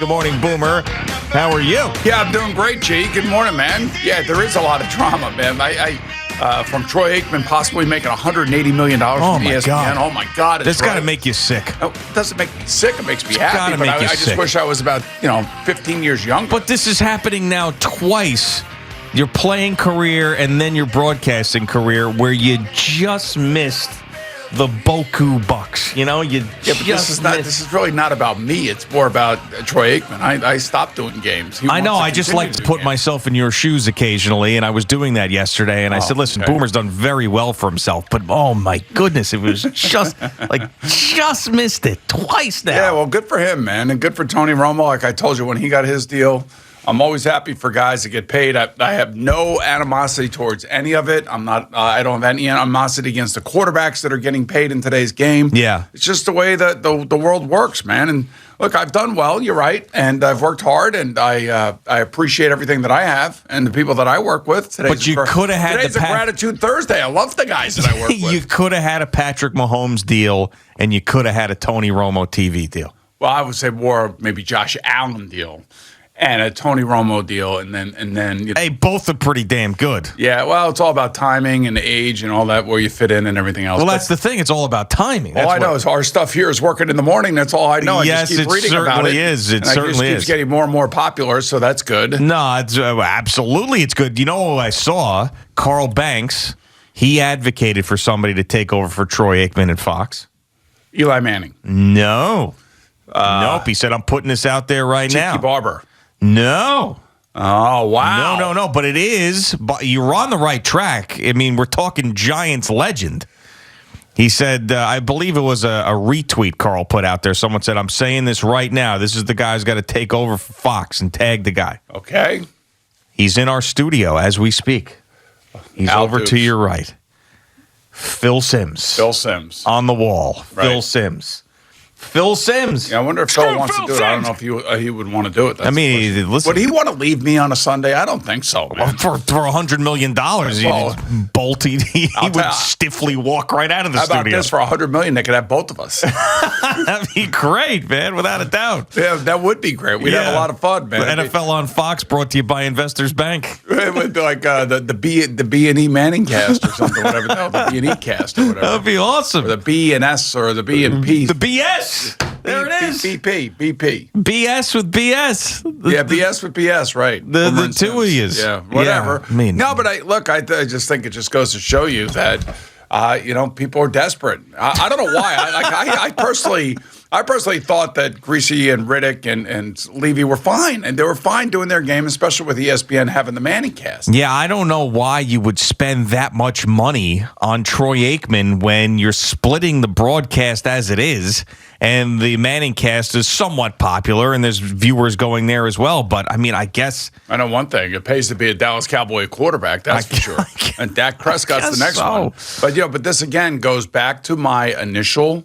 Good morning, Boomer. How are you? Yeah, I'm doing great, G. Good morning, man. Yeah, there is a lot of drama, man. From Troy Aikman possibly making $180 million from ESPN. God. Oh, my God. That's got to make you sick. No, it doesn't make me sick. It makes me happy. But I just wish I was about, 15 years younger. But this is happening now twice. Your playing career and then your broadcasting career where you just missed the Boku Bucks. This is really not about me. It's more about Troy Aikman. I stopped doing games. I know. I just like to put myself in your shoes occasionally, and I was doing that yesterday. And I said, "Listen, Boomer's done very well for himself, but oh my goodness, it was just just missed it twice now." Yeah, well, good for him, man, and good for Tony Romo. Like I told you when he got his deal. I'm always happy for guys that get paid. I have no animosity towards any of it. I don't have any animosity against the quarterbacks that are getting paid in today's game. Yeah. It's just the way that the world works, man. And look, I've done well, you're right. And I've worked hard, and I appreciate everything that I have and the people that I work with. But you could have had today's a Gratitude Thursday. I love the guys that I work with. You could have had a Patrick Mahomes deal, and you could have had a Tony Romo TV deal. Well, I would say more maybe Josh Allen deal. And a Tony Romo deal, and then hey, both are pretty damn good. Yeah, well, it's all about timing and age and all that, where you fit in and everything else. Well, that's the thing. It's all about timing. All I know is our stuff here is working in the morning. That's all I know. Yes, I just keep reading about it. It certainly is. It keeps getting more and more popular, so that's good. No, it's absolutely it's good. You know what I saw? Carl Banks, he advocated for somebody to take over for Troy Aikman at Fox. Eli Manning. No. Nope. He said, I'm putting this out there right now. Tiki Barber. No. Oh, wow. No. But it is. But you're on the right track. I mean, we're talking Giants legend. He said, I believe it was a retweet Carl put out there. Someone said, I'm saying this right now. This is the guy who's got to take over for Fox, and tag the guy. Okay. He's in our studio as we speak. He's over to your right. Phil Simms. On the wall. Right. Phil Simms. Yeah, I wonder if Phil wants to do it. I don't know if he would want to do it. Listen. Would he want to leave me on a Sunday? I don't think so, man. For $100 million, he would stiffly walk right out of the studio. How about this? For $100 million, they could have both of us. That'd be great, man, without a doubt. Yeah, that would be great. We'd have a lot of fun, man. The NFL on Fox, brought to you by Investors Bank. It would be like the B&E Manningcast or something, whatever the hell, the B&E cast or whatever. That'd be awesome. Or the B&S or the B&P. The BS. There it is. BP. BS with BS. Yeah, BS with BS, right. The two of you. Yeah, whatever. Yeah, no, but I just think it just goes to show you that, people are desperate. I don't know why. I personally thought that Greasy and Riddick and Levy were fine, and they were fine doing their game, especially with ESPN having the Manningcast. Yeah, I don't know why you would spend that much money on Troy Aikman when you're splitting the broadcast as it is, and the Manningcast is somewhat popular, and there's viewers going there as well. But, I mean, I guess... I know one thing. It pays to be a Dallas Cowboy quarterback, that's for sure. And Dak Prescott's the next one. But this, again, goes back to my initial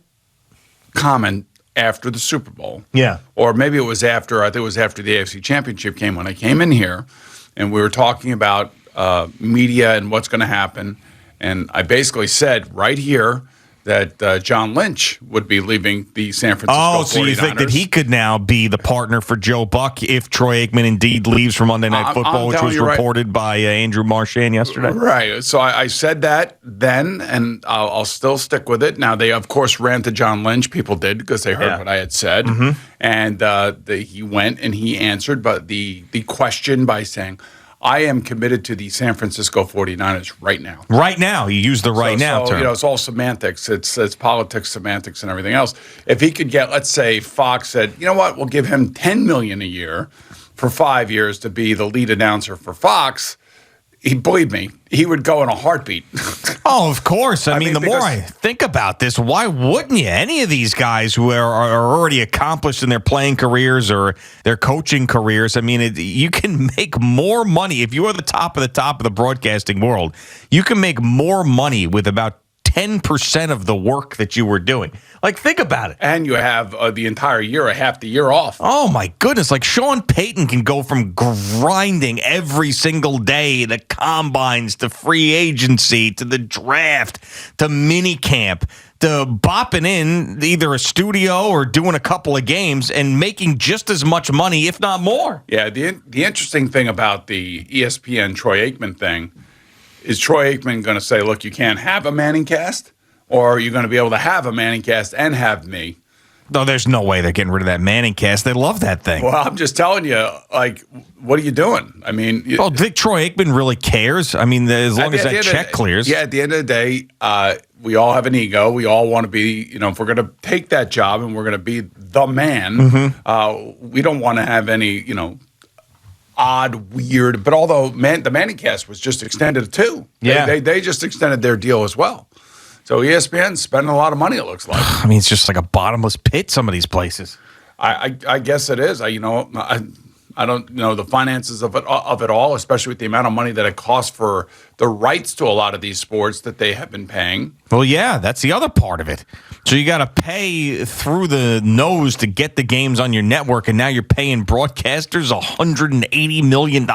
comment after the Super Bowl. Yeah. Or maybe it was after, I think it was after the AFC Championship game when I came in here and we were talking about media and what's going to happen. And I basically said right here that John Lynch would be leaving the San Francisco 49ers. Oh, so you think that he could now be the partner for Joe Buck if Troy Aikman indeed leaves for Monday Night Football, which was reported by Andrew Marchand yesterday? Right. So I said that then, and I'll still stick with it. Now, they, of course, ran to John Lynch. People did because they heard what I had said. Mm-hmm. And he went and he answered, but the question by saying, I am committed to the San Francisco 49ers right now. Right now. You use the now term. It's all semantics. It's politics, semantics, and everything else. If he could get, let's say, Fox said, you know what, we'll give him $10 million a year for 5 years to be the lead announcer for Fox, believe me, he would go in a heartbeat. Oh, of course. I mean, the more I think about this, why wouldn't you? Any of these guys who are already accomplished in their playing careers or their coaching careers, I mean, you can make more money. If you are the top of the broadcasting world, you can make more money with about 10% of the work that you were doing. Like, think about it. And you have the entire year, half the year off. Oh, my goodness. Like, Sean Payton can go from grinding every single day, the combines, to free agency, to the draft, to mini camp, to bopping in either a studio or doing a couple of games and making just as much money, if not more. Yeah, the interesting thing about the ESPN Troy Aikman thing is Troy Aikman going to say, look, you can't have a Manningcast, or are you going to be able to have a Manningcast and have me? No, there's no way they're getting rid of that Manningcast. They love that thing. Well, I'm just telling you, like, what are you doing? I mean, well, do you think Troy Aikman really cares? I mean, as long as that check clears. Yeah, at the end of the day, we all have an ego. We all want to be, if we're going to take that job and we're going to be the man, we don't want to have any, odd, weird. But although the Manningcast was just extended too. Yeah. They just extended their deal as well. So ESPN's spending a lot of money, it looks like. I mean, it's just like a bottomless pit, some of these places. I guess it is. I don't know the finances of it all, especially with the amount of money that it costs for the rights to a lot of these sports that they have been paying. Well, yeah, that's the other part of it. So you got to pay through the nose to get the games on your network, and now you're paying broadcasters $180 million?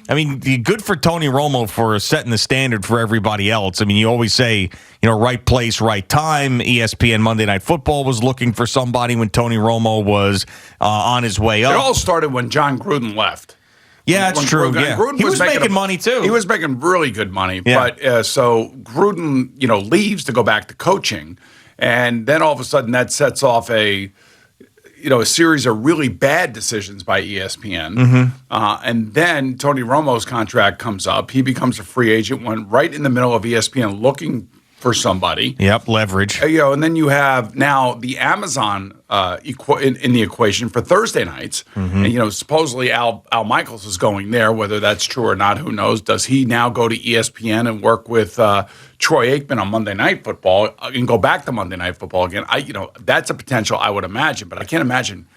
I mean, good for Tony Romo for setting the standard for everybody else. I mean, you always say, right place, right time. ESPN Monday Night Football was looking for somebody when Tony Romo was on his way up. It all started when John Gruden left. Yeah, that's true. Gruden he was making money, too. He was making really good money. Yeah. But so Gruden, leaves to go back to coaching. And then all of a sudden that sets off a series of really bad decisions by ESPN. And then Tony Romo's contract comes up. He becomes a free agent, went right in the middle of ESPN looking for somebody. Yep, leverage. And then you have now the Amazon in the equation for Thursday nights. And, supposedly Al Michaels is going there. Whether that's true or not, who knows? Does he now go to ESPN and work with Troy Aikman on Monday Night Football and go back to Monday Night Football again? That's a potential I would imagine, but I can't imagine.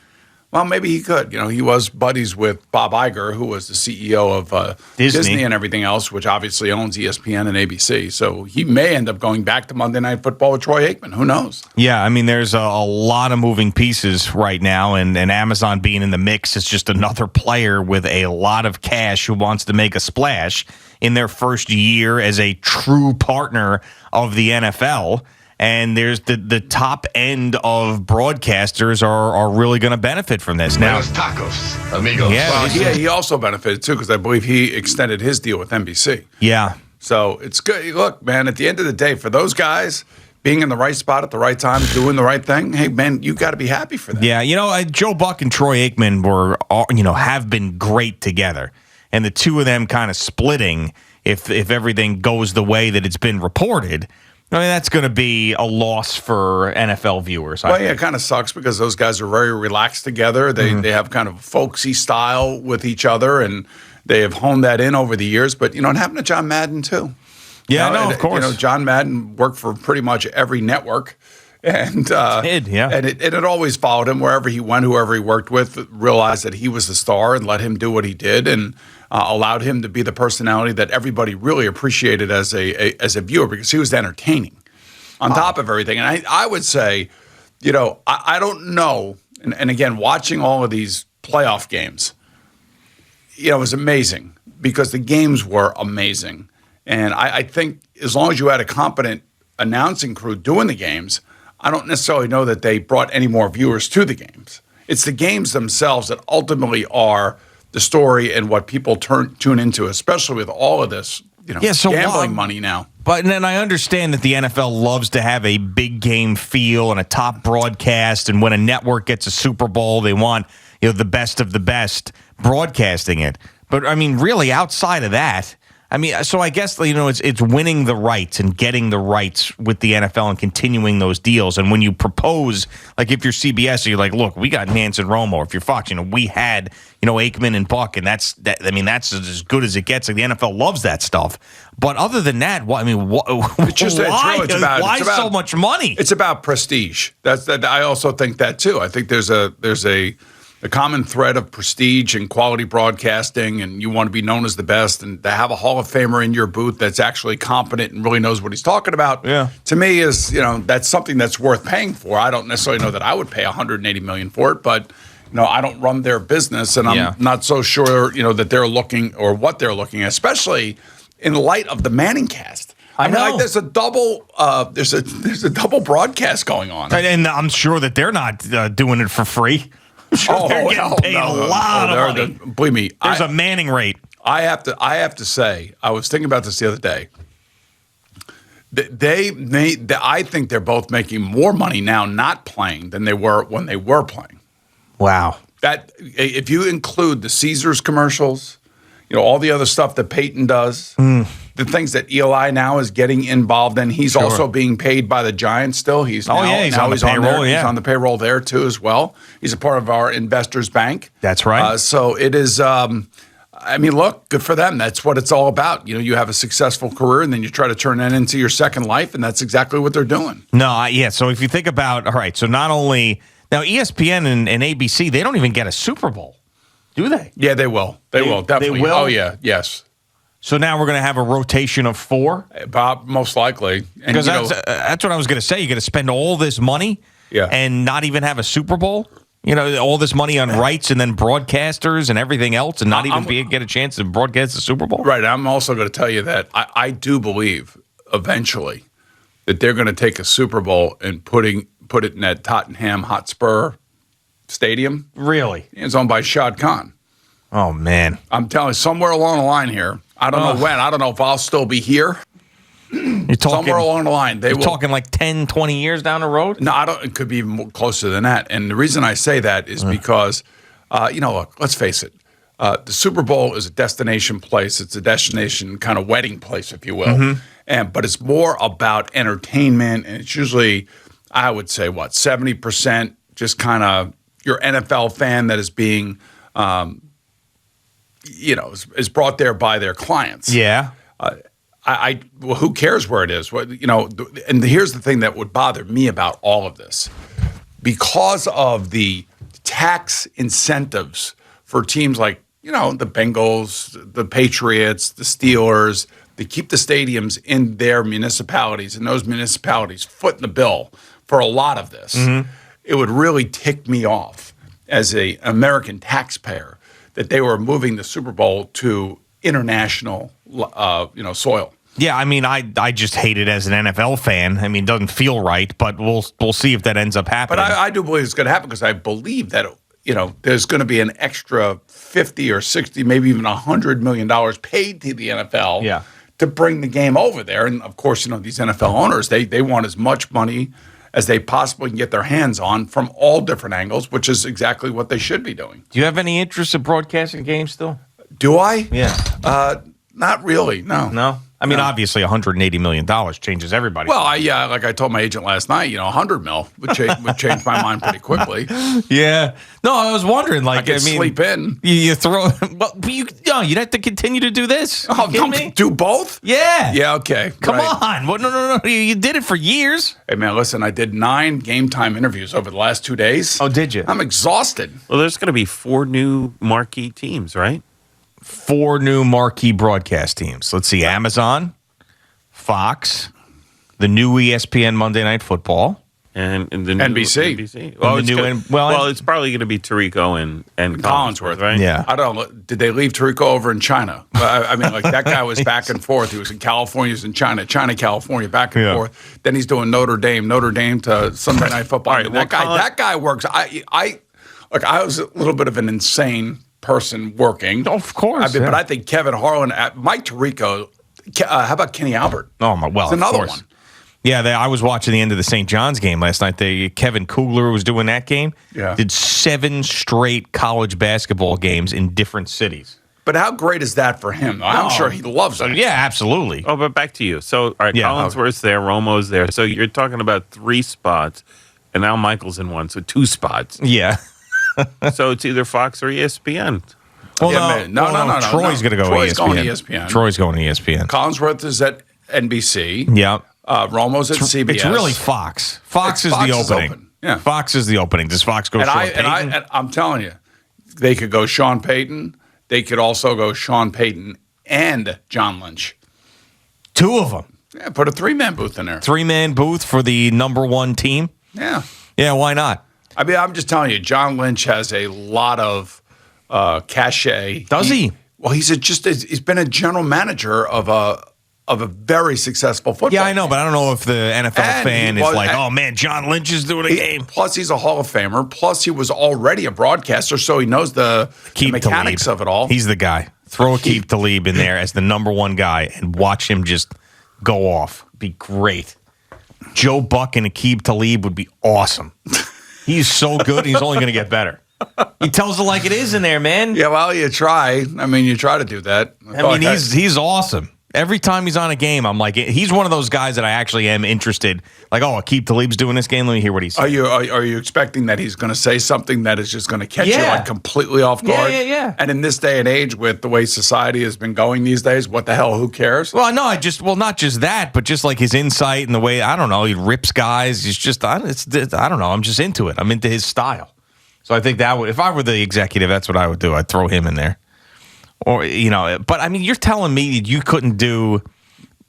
Well, maybe he could. He was buddies with Bob Iger, who was the CEO of Disney and everything else, which obviously owns ESPN and ABC. So he may end up going back to Monday Night Football with Troy Aikman. Who knows? Yeah, I mean, there's a lot of moving pieces right now, and Amazon being in the mix is just another player with a lot of cash who wants to make a splash in their first year as a true partner of the NFL. And there's the top end of broadcasters are really going to benefit from this. Now, tacos, amigos. Yeah, he also benefited too because I believe he extended his deal with NBC. Yeah. So it's good. Look, man, at the end of the day, for those guys being in the right spot at the right time, doing the right thing, hey, man, you got to be happy for them. Yeah, Joe Buck and Troy Aikman have been great together. And the two of them kind of splitting, if everything goes the way that it's been reported, I mean, that's going to be a loss for NFL viewers. Well, yeah, it kind of sucks because those guys are very relaxed together. They have kind of a folksy style with each other, and they have honed that in over the years. But, it happened to John Madden, too. Yeah, of course. John Madden worked for pretty much every network. And And it always followed him wherever he went, whoever he worked with, realized that he was the star and let him do what he did and allowed him to be the personality that everybody really appreciated as a viewer because he was entertaining on top of everything. And I would say, I don't know. And again, watching all of these playoff games, it was amazing because the games were amazing. And I think as long as you had a competent announcing crew doing the games, I don't necessarily know that they brought any more viewers to the games. It's the games themselves that ultimately are the story and what people tune into, especially with all of this, gambling money now. But then I understand that the NFL loves to have a big game feel and a top broadcast, and when a network gets a Super Bowl, they want the best of the best broadcasting it. But I mean, really, outside of that. I mean, so I guess, it's winning the rights and getting the rights with the NFL and continuing those deals. And when you propose, like if you're CBS, you're like, look, we got Nance and Romo. If you're Fox, we had, Aikman and Buck, and that's as good as it gets. Like the NFL loves that stuff. But other than that, why so much money? It's about prestige. I also think that too. I think there's a common thread of prestige and quality broadcasting, and you want to be known as the best, and to have a Hall of Famer in your booth that's actually competent and really knows what he's talking about, to me is, that's something that's worth paying for. I don't necessarily know that I would pay $180 million for it, but, I don't run their business, and I'm not so sure, that they're looking or what they're looking at, especially in light of the Manningcast. I know. Like there's a double broadcast going on, and I'm sure that they're not doing it for free. I'm sure they're getting paid a lot of money. Believe me, there's a Manning rate. I have to say, I was thinking about this the other day. I think they're both making more money now not playing than they were when they were playing. Wow. That if you include the Caesars commercials, all the other stuff that Peyton does, the things that Eli now is getting involved in, he's also being paid by the Giants still. He's on the payroll. He's on the payroll there too as well. He's a part of our Investors Bank. That's right. So it is. Look, good for them. That's what it's all about. You have a successful career, and then you try to turn that into your second life, and that's exactly what they're doing. No, So if you think about, all right, so not only now ESPN and ABC, they don't even get a Super Bowl, do they? Yeah, they will. They will definitely. They will? Oh yeah, yes. So now we're going to have a rotation of 4? Bob, most likely. Because that's what I was going to say. You're going to spend all this money and not even have a Super Bowl? All this money on rights and then broadcasters and everything else and not even get a chance to broadcast the Super Bowl? Right. I'm also going to tell you that I do believe eventually that they're going to take a Super Bowl and put it in that Tottenham Hotspur Stadium. Really? It's owned by Shad Khan. Oh, man. I'm telling you, somewhere along the line here, I don't know when. I don't know if I'll still be here. You're talking, somewhere along the line. You're talking like 10, 20 years down the road? No, I don't. It could be even more closer than that. And the reason I say that is because, look, let's face it. The Super Bowl is a destination place. It's a destination kind of wedding place, if you will. But it's more about entertainment. And it's usually, I would say, 70% just kind of your NFL fan that is being, is brought there by their clients. Yeah. Who cares where it is? And here's the thing that would bother me about all of this. Because of the tax incentives for teams like, the Bengals, the Patriots, the Steelers, they keep the stadiums in their municipalities, and those municipalities foot in the bill for a lot of this. It would really tick me off as an American taxpayer that they were moving the Super Bowl to international soil. Yeah, I just hate it as an NFL fan. It doesn't feel right, but we'll see if that ends up happening. But I do believe it's going to happen because I believe that there's going to be an extra 50 or 60, maybe even $100 million paid to the NFL to bring the game over there. And of course, these NFL owners they want as much money as they possibly can get their hands on from all different angles, which is exactly what they should be doing. Do you have any interest in broadcasting games still? Do I? Yeah. Not really, no. No? Obviously, $180 million changes everybody. Well, like I told my agent last night, $100 million would change my mind pretty quickly. Yeah. No, I was wondering, I could sleep in. You throw, you'd have to continue to do this. Oh, don't do both? Yeah. Yeah, okay. Come on. Well, no. You did it for years. Hey, man, listen, I did 9 game time interviews over the last 2 days. Oh, did you? I'm exhausted. Well, there's going to be 4 new marquee teams, right? 4 new marquee broadcast teams. Let's see. Amazon, Fox, the new ESPN Monday Night Football. And the new NBC. Well, it's probably going to be Tirico and Collinsworth, right? Yeah. I don't know. Did they leave Tirico over in China? That guy was back and forth. He was in California, he was in China, California, back and forth. Then he's doing Notre Dame to Sunday Night Football. Right, that guy works. I was a little bit of an insane person working. Of course. But I think Kevin Harlan, Mike Tirico, how about Kenny Albert? Oh, my, well, it's another one. Yeah, I was watching the end of the St. John's game last night. Kevin Kugler was doing that game. Yeah. Did 7 straight college basketball games in different cities. But how great is that for him? I'm sure he loves it. Yeah, absolutely. Oh, but back to you. So, all right, Collinsworth's there, Romo's there. So you're talking about 3 spots, and now Michael's in one, so 2 spots. Yeah. So it's either Fox or ESPN. Well, no. Troy's going to go Troy's ESPN. Going to ESPN. Troy's going to ESPN. Collinsworth is at NBC. Yeah. Romo's at CBS. It's really Fox. Fox is the opening. Yeah. Fox is the opening. Does Fox go Sean Payton? And I'm telling you, they could go Sean Payton. They could also go Sean Payton and John Lynch. 2 of them. Yeah, put a 3-man booth in there. 3-man booth for the number 1 team? Yeah. Yeah, why not? I'm just telling you, John Lynch has a lot of cachet. Does he? Well, he's been a general manager of of a very successful football. Yeah, I know, but I don't know if the NFL fan is like, oh man, John Lynch is doing a game. Plus, he's a Hall of Famer. Plus, he was already a broadcaster, so he knows the mechanics of it all. He's the guy. Throw Aqib Talib in there as the number one guy and watch him just go off. Be great. Joe Buck and Aqib Talib would be awesome. He's so good, he's only going to get better. He tells it like it is in there, man. Yeah, well, you try. I mean, you try to do that. He's awesome. Every time he's on a game, I'm like, he's one of those guys that I actually am interested. Like, oh, Aqib Talib's doing this game. Let me hear what he's saying. Are you expecting that he's going to say something that is just going to catch you like completely off guard? Yeah. And in this day and age, with the way society has been going these days, what the hell? Who cares? Well, no, not just that, but just like his insight and the way, I don't know, he rips guys. He's just, I don't know. I'm just into it. I'm into his style. So I think that would, if I were the executive, that's what I would do. I'd throw him in there. Or, but I mean, you're telling me you couldn't do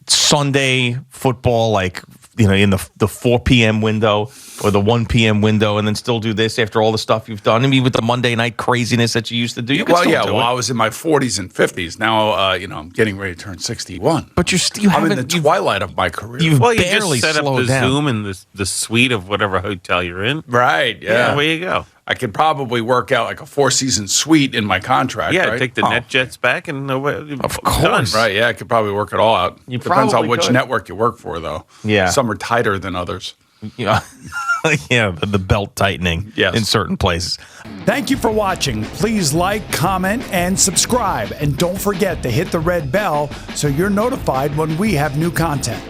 Sunday football like, in the 4 p.m. window or the 1 p.m. window and then still do this after all the stuff you've done? I mean, with the Monday night craziness that you used to do. I was in my 40s and 50s. Now, I'm getting ready to turn 61. But I'm in the twilight of my career. You've you barely just set up the down. Zoom and the suite of whatever hotel you're in. Right, yeah. Where you go. I could probably work out like a 4-season suite in my contract. Yeah, right? take the net jets back and of course, right? Yeah, I could probably work it all out. Depends on which network you work for, though. Yeah, some are tighter than others. Yeah, the belt tightening in certain places. Thank you for watching. Please like, comment, and subscribe, and don't forget to hit the red bell so you're notified when we have new content.